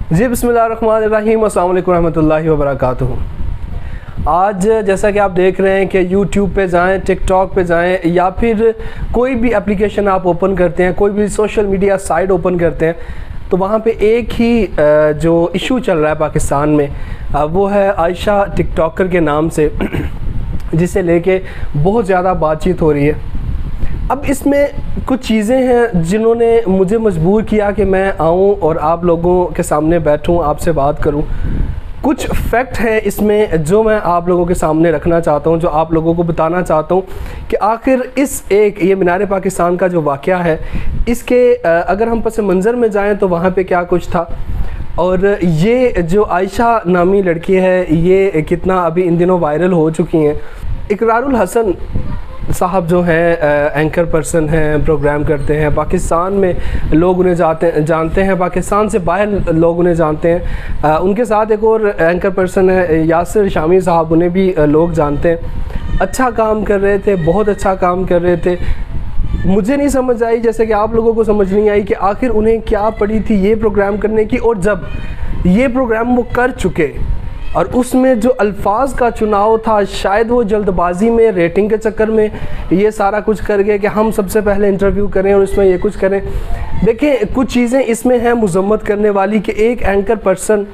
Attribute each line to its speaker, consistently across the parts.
Speaker 1: जी बिस्मिल्लाहिर्रहमानिर्रहीम, अस्सलाम वालेकुम रहमतुल्लाहि व बरकातुहू। आज जैसा कि आप देख रहे हैं कि यूट्यूब पे जाएं, टिकटॉक पे जाएं या फिर कोई भी एप्लीकेशन आप ओपन करते हैं, कोई भी सोशल मीडिया साइट ओपन करते हैं, तो वहाँ पे एक ही जो इशू चल रहा है पाकिस्तान में, वो है आयशा टिकटॉकर के नाम से जिसे लेके बहुत ज़्यादा बातचीत हो रही है। अब इसमें कुछ चीज़ें हैं जिन्होंने मुझे मजबूर किया कि मैं आऊँ और आप लोगों के सामने बैठूँ, आपसे बात करूँ। कुछ फैक्ट हैं इसमें जो मैं आप लोगों के सामने रखना चाहता हूँ, जो आप लोगों को बताना चाहता हूँ कि आखिर ये मीनार पाकिस्तान का जो वाक़या है, इसके अगर हम पस मंज़र में जाएँ तो वहाँ पे क्या कुछ था, और ये जो आयशा नामी लड़की है ये कितना अभी इन दिनों वायरल हो चुकी हैं। इकरारुल हसन साहब जो हैं एंकर पर्सन हैं, प्रोग्राम करते हैं, पाकिस्तान में लोग उन्हें जानते हैं, पाकिस्तान से बाहर लोग उन्हें जानते हैं। उनके साथ एक और एंकर पर्सन है यासिर शामी साहब, उन्हें भी लोग जानते हैं। अच्छा काम कर रहे थे, बहुत अच्छा काम कर रहे थे। मुझे नहीं समझ आई, जैसे कि आप लोगों को समझ नहीं आई कि आखिर उन्हें क्या पड़ी थी ये प्रोग्राम करने की, और जब ये प्रोग्राम वो कर चुके और उसमें जो अल्फाज का चुनाव था, शायद वो जल्दबाजी में, रेटिंग के चक्कर में ये सारा कुछ कर गए कि हम सबसे पहले इंटरव्यू करें और इसमें ये कुछ करें। देखिए, कुछ चीज़ें इसमें हैं मुज़म्मत करने वाली कि एक एंकर पर्सन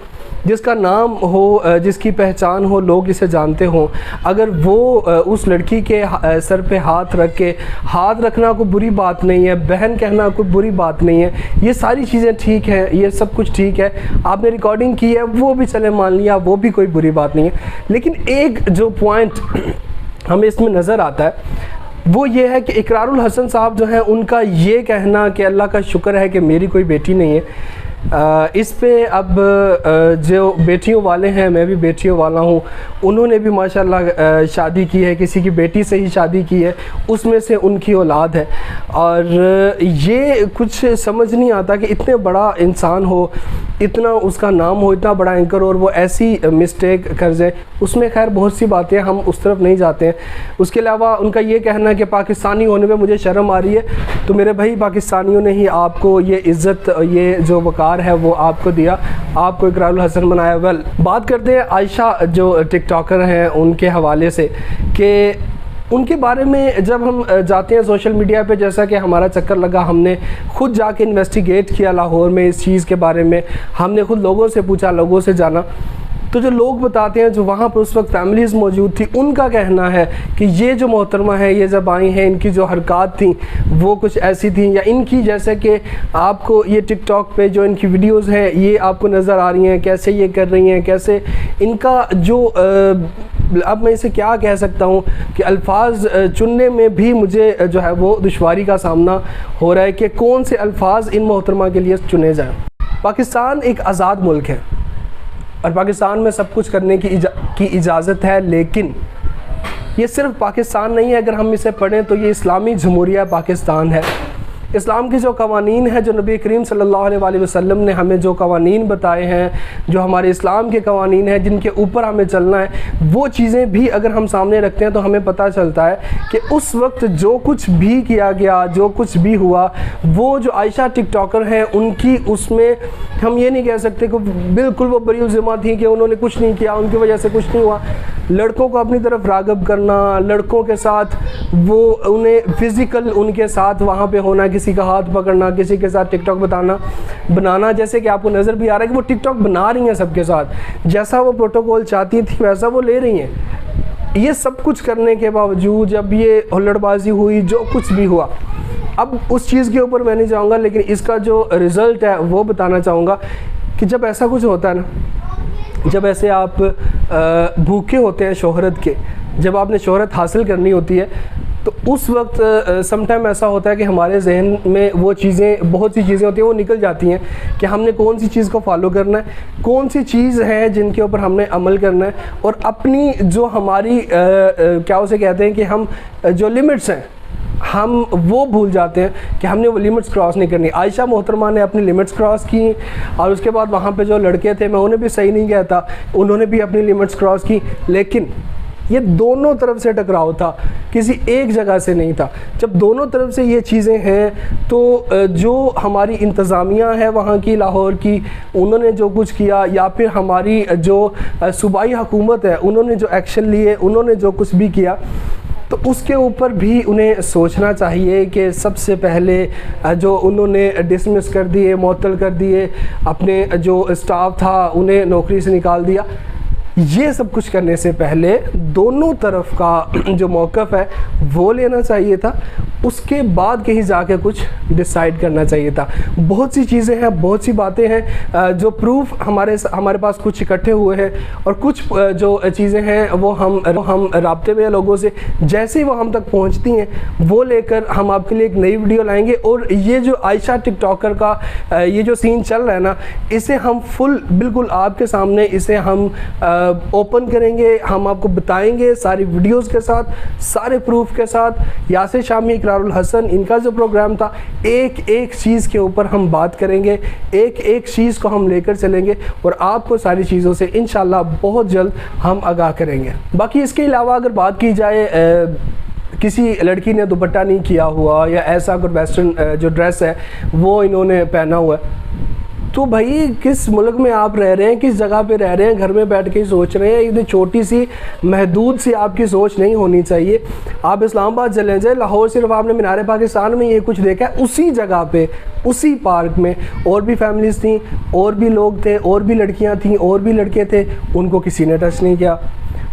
Speaker 1: जिसका नाम हो, जिसकी पहचान हो, लोग इसे जानते हों, अगर वो उस लड़की के सर पे हाथ रख के, हाथ रखना कोई बुरी बात नहीं है, बहन कहना कोई बुरी बात नहीं है, ये सारी चीज़ें ठीक हैं, ये सब कुछ ठीक है। आपने रिकॉर्डिंग की है वो भी चले मान लिया, वो भी कोई बुरी बात नहीं है। लेकिन एक जो पॉइंट हमें इसमें नज़र आता है वो ये है कि इकरारुल हसन साहब जो हैं, उनका ये कहना कि अल्लाह का शुक्र है कि मेरी कोई बेटी नहीं है, इस पे अब जो बेटियों वाले हैं, मैं भी बेटियों वाला हूँ, उन्होंने भी माशाल्लाह शादी की है, किसी की बेटी से ही शादी की है, उसमें से उनकी औलाद है। और ये कुछ समझ नहीं आता कि इतने बड़ा इंसान हो, इतना उसका नाम हो, इतना बड़ा एंकर, और वो ऐसी मिस्टेक कर जाए। उसमें खैर बहुत सी बातें, हम उस तरफ नहीं जाते हैं। उसके अलावा उनका ये कहना कि पाकिस्तानी होने पे मुझे शर्म आ रही है, तो मेरे भाई पाकिस्तानियों ने ही आपको ये इज़्ज़त, ये जो वक़ार है वो आपको दिया, आपको इकरारुल हसन बनाया। वेल, बात करते हैं आयशा जो टिकटॉकर हैं उनके हवाले से कि उनके बारे में जब हम जाते हैं सोशल मीडिया पे, जैसा कि हमारा चक्कर लगा, हमने खुद जाके इन्वेस्टिगेट किया लाहौर में इस चीज़ के बारे में, हमने खुद लोगों से पूछा, लोगों से जाना, तो जो लोग बताते हैं जो वहाँ पर उस वक्त फैमिलीज़ मौजूद थी, उनका कहना है कि ये जो मोहतरमा है, ये जब आई हैं, इनकी जो हरकत थी वो कुछ ऐसी थी, या इनकी जैसे कि आपको ये टिकटॉक पे जो इनकी वीडियोस हैं ये आपको नज़र आ रही हैं, कैसे ये कर रही हैं, कैसे इनका जो अब मैं इसे क्या कह सकता हूँ कि अल्फाज चुनने में भी मुझे जो है वो दुश्वारी का सामना हो रहा है कि कौन से अल्फाज इन मोहतरमा के लिए चुने जाएँ। पाकिस्तान एक आज़ाद मुल्क है और पाकिस्तान में सब कुछ करने की इजाज़त है, लेकिन ये सिर्फ पाकिस्तान नहीं है। अगर हम इसे पढ़ें तो ये इस्लामी जमहूरिया पाकिस्तान है। इस्लाम की जो कवानीन है, जो नबी करीम सल्लल्लाहु अलैहि वसल्लम ने हमें जो कवानीन बताए हैं, जो हमारे इस्लाम के कवानीन हैं जिनके ऊपर हमें चलना है, वो चीज़ें भी अगर हम सामने रखते हैं तो हमें पता चलता है कि उस वक्त जो कुछ भी किया गया, जो कुछ भी हुआ, वो जो आयशा टिकटॉकर हैं उनकी, उसमें हम ये नहीं कह सकते कि बिल्कुल वो बरी ज़िम्मा थी कि उन्होंने कुछ नहीं किया, उनकी वजह से कुछ नहीं हुआ। लड़कों को अपनी तरफ राग़िब करना, लड़कों के साथ वो उन्हें फ़िज़िकल उनके साथ वहाँ पे होना, किसी का हाथ पकड़ना, किसी के साथ टिकटॉक बनाना, जैसे कि आपको नज़र भी आ रहा है कि वो टिकटॉक बना रही हैं सबके साथ, जैसा वो प्रोटोकॉल चाहती थी वैसा वो ले रही हैं। ये सब कुछ करने के बावजूद जब ये हुल्लड़बाजी हुई, जो कुछ भी हुआ, अब उस चीज़ के ऊपर मैं नहीं जाऊँगा, लेकिन इसका जो रिज़ल्ट है वो बताना चाहूँगा कि जब ऐसा कुछ होता है ना, जब ऐसे आप भूखे होते हैं शोहरत के, जब आपने शोहरत हासिल करनी होती है, तो उस वक्त समटाइम ऐसा होता है कि हमारे जहन में वो चीज़ें, बहुत सी चीज़ें होती हैं, वो निकल जाती हैं कि हमने कौन सी चीज़ को फॉलो करना है, कौन सी चीज़ है जिनके ऊपर हमने अमल करना है, और अपनी जो हमारी क्या उसे कहते हैं कि हम जो लिमिट्स हैं, हम वो भूल जाते हैं कि हमने वो लिमिट्स क्रॉस नहीं करनी। आयशा मोहतरमा ने अपनी लिमिट्स क्रॉस की, और उसके बाद वहाँ पे जो लड़के थे, मैं उन्हें भी सही नहीं कहता, उन्होंने भी अपनी लिमिट्स क्रॉस की। लेकिन ये दोनों तरफ से टकराव था, किसी एक जगह से नहीं था। जब दोनों तरफ से ये चीज़ें हैं तो जो हमारी इंतज़ामिया है वहाँ की, लाहौर की, उन्होंने जो कुछ किया, या फिर हमारी जो सूबाई हुकूमत है उन्होंने जो एक्शन लिए, उन्होंने जो कुछ भी किया, तो उसके ऊपर भी उन्हें सोचना चाहिए कि सबसे पहले जो उन्होंने डिसमिस कर दिए, मुअत्तल कर दिए, अपने जो स्टाफ था उन्हें नौकरी से निकाल दिया, ये सब कुछ करने से पहले दोनों तरफ का जो मौक़िफ़ है वो लेना चाहिए था। उसके बाद कहीं जाके कुछ डिसाइड करना चाहिए था। बहुत सी चीज़ें हैं, बहुत सी बातें हैं, जो प्रूफ हमारे पास कुछ इकट्ठे हुए हैं, और कुछ जो चीज़ें हैं वो हम राब्ते में लोगों से, जैसे ही वो हम तक पहुंचती हैं वो लेकर हम आपके लिए एक नई वीडियो लाएंगे। और ये जो आयशा टिकटॉकर का ये जो सीन चल रहा है ना, इसे हम फुल बिल्कुल आपके सामने इसे हम ओपन करेंगे, हम आपको बताएंगे सारी वीडियोस के साथ, सारे प्रूफ के साथ। यासिर शामी, इकरारुल हसन, इनका जो प्रोग्राम था, एक एक चीज़ के ऊपर हम बात करेंगे, एक एक चीज़ को हम लेकर चलेंगे और आपको सारी चीज़ों से इंशाल्लाह बहुत जल्द हम आगाह करेंगे। बाकी इसके अलावा अगर बात की जाए किसी लड़की ने दुपट्टा नहीं किया हुआ या ऐसा अगर वेस्टर्न जो ड्रेस है वो इन्होंने पहना हुआ है, तो भाई किस मुल्क में आप रह रहे हैं, किस जगह पे रह रहे हैं, घर में बैठ के ही सोच रहे हैं। इतनी छोटी सी महदूद सी आपकी सोच नहीं होनी चाहिए। आप इस्लामाबाद चले जाए, लाहौर सिर्फ आपने मीनार पाकिस्तान में ये कुछ देखा है, उसी जगह पे, उसी पार्क में और भी फैमिलीज़ थी, और भी लोग थे, और भी लड़कियाँ थीं, और भी लड़के थे, उनको किसी ने टच नहीं किया,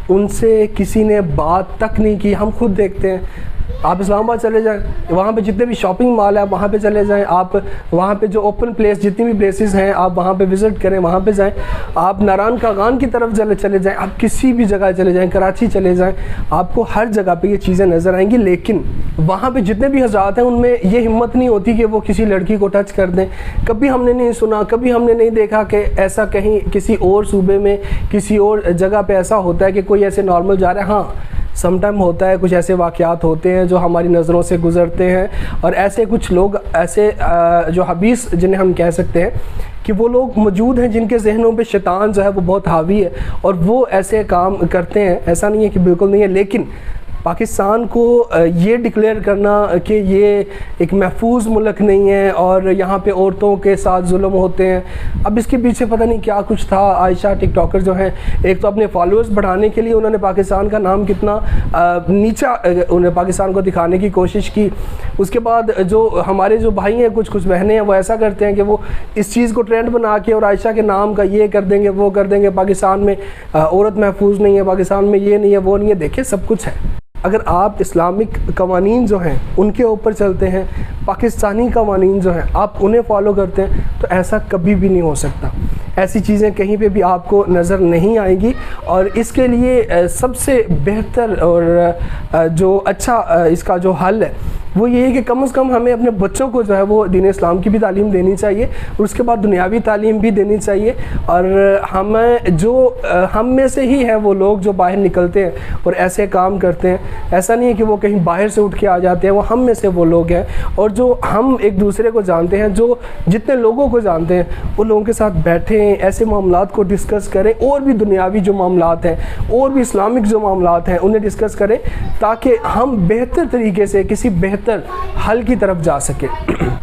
Speaker 1: उनसे किसी ने बात तक नहीं की। हम खुद देखते हैं, आप इस्लामाबाद चले जाएं, वहाँ पे जितने भी शॉपिंग मॉल है वहाँ पे चले जाएं, आप वहाँ पे जो ओपन प्लेस जितनी भी प्लेसेस हैं आप वहाँ पे विज़िट करें, वहाँ पे जाएं। आप नारायण कागान की तरफ चले जाएं, आप किसी भी जगह चले जाएं, कराची चले जाएं, आपको हर जगह पे ये चीज़ें नज़र आएंगी। लेकिन वहाँ पे जितने भी हज़रात हैं उनमें ये हिम्मत नहीं होती कि वो किसी लड़की को टच कर दें। कभी हमने नहीं सुना, कभी हमने नहीं देखा कि ऐसा कहीं किसी और सूबे में, किसी और जगह पर ऐसा होता है कि कोई ऐसे नॉर्मल जा रहा है। हाँ, समटाइम होता है, कुछ ऐसे वाक़यात होते हैं जो हमारी नज़रों से गुज़रते हैं, और ऐसे कुछ लोग ऐसे जो हबीस जिन्हें हम कह सकते हैं कि वो लोग मौजूद हैं जिनके जहनों पे शैतान जो है वो बहुत हावी है और वो ऐसे काम करते हैं। ऐसा नहीं है कि बिल्कुल नहीं है, लेकिन पाकिस्तान को ये डिक्लेयर करना कि ये एक महफूज मुल्क नहीं है और यहाँ पे औरतों के साथ जुल्म होते हैं, अब इसके पीछे पता नहीं क्या कुछ था। आयशा टिकटॉकर जो हैं, एक तो अपने फॉलोअर्स बढ़ाने के लिए उन्होंने पाकिस्तान का नाम कितना नीचा उन्हें पाकिस्तान को दिखाने की कोशिश की। उसके बाद जो हमारे जो भाई हैं, कुछ बहनें हैं, वो ऐसा करते हैं कि वो इस चीज़ को ट्रेंड बना के और आयशा के नाम का ये कर देंगे, वो कर देंगे, पाकिस्तान में औरत महफूज नहीं है, पाकिस्तान में ये नहीं है, वो नहीं है। देखिए, सब कुछ है। अगर आप इस्लामिक कवानीन जो हैं उनके ऊपर चलते हैं, पाकिस्तानी कवानीन जो हैं आप उन्हें फॉलो करते हैं, तो ऐसा कभी भी नहीं हो सकता। ऐसी चीज़ें कहीं पे भी आपको नज़र नहीं आएंगी। और इसके लिए सबसे बेहतर और जो अच्छा इसका जो हल है वो ये है कि कम से कम हमें अपने बच्चों को जो है वो दीन इस्लाम की भी तालीम देनी चाहिए और उसके बाद दुनियावी तालीम भी देनी चाहिए। और हमें जो हम में से ही है वो लोग जो बाहर निकलते हैं और ऐसे काम करते हैं, ऐसा नहीं है कि वो कहीं बाहर से उठ के आ जाते हैं, वो हम में से वो लोग हैं। और जो हम एक दूसरे को जानते हैं, जो जितने लोगों को जानते हैं, उन लोगों के साथ बैठें, ऐसे मामलात को डिस्कस करें, और भी दुनियावी जो मामलात हैं और भी इस्लामिक जो मामलात हैं उन्हें डिस्कस करें, ताकि हम बेहतर तरीके से किसी बेहतर हल की तरफ जा सके।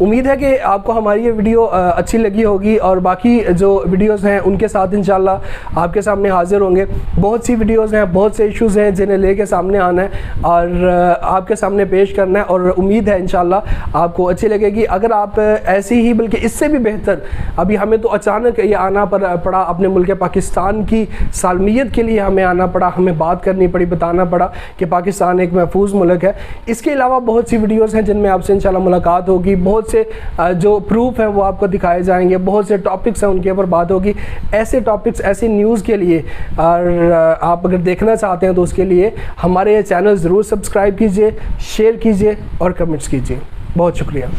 Speaker 1: उम्मीद है कि आपको हमारी ये वीडियो अच्छी लगी होगी और बाकी जो वीडियोस हैं उनके साथ इंशाल्लाह आपके सामने हाजिर होंगे। बहुत सी वीडियोस हैं, बहुत से इश्यूज़ हैं जिन्हें लेके सामने आना है और आपके सामने पेश करना है, और उम्मीद है इंशाल्लाह आपको अच्छी लगेगी। अगर आप ऐसी ही बल्कि इससे भी बेहतर, अभी हमें तो अचानक ये आना पड़ा अपने मुल्क पाकिस्तान की सालमियत के लिए हमें आना पड़ा, हमें बात करनी पड़ी, बताना पड़ा कि पाकिस्तान एक महफूज मुल्क है। इसके अलावा बहुत सी वीडियोस हैं जिनमें आपसे इंशाल्लाह मुलाकात होगी, बहुत से जो प्रूफ हैं वो आपको दिखाए जाएंगे, बहुत से टॉपिक्स हैं उनके ऊपर बात होगी। ऐसे टॉपिक्स, ऐसी न्यूज़ के लिए और आप अगर देखना चाहते हैं तो उसके लिए हमारे चैनल ज़रूर सब्सक्राइब कीजिए, शेयर कीजिए और कमेंट्स कीजिए। बहुत शुक्रिया।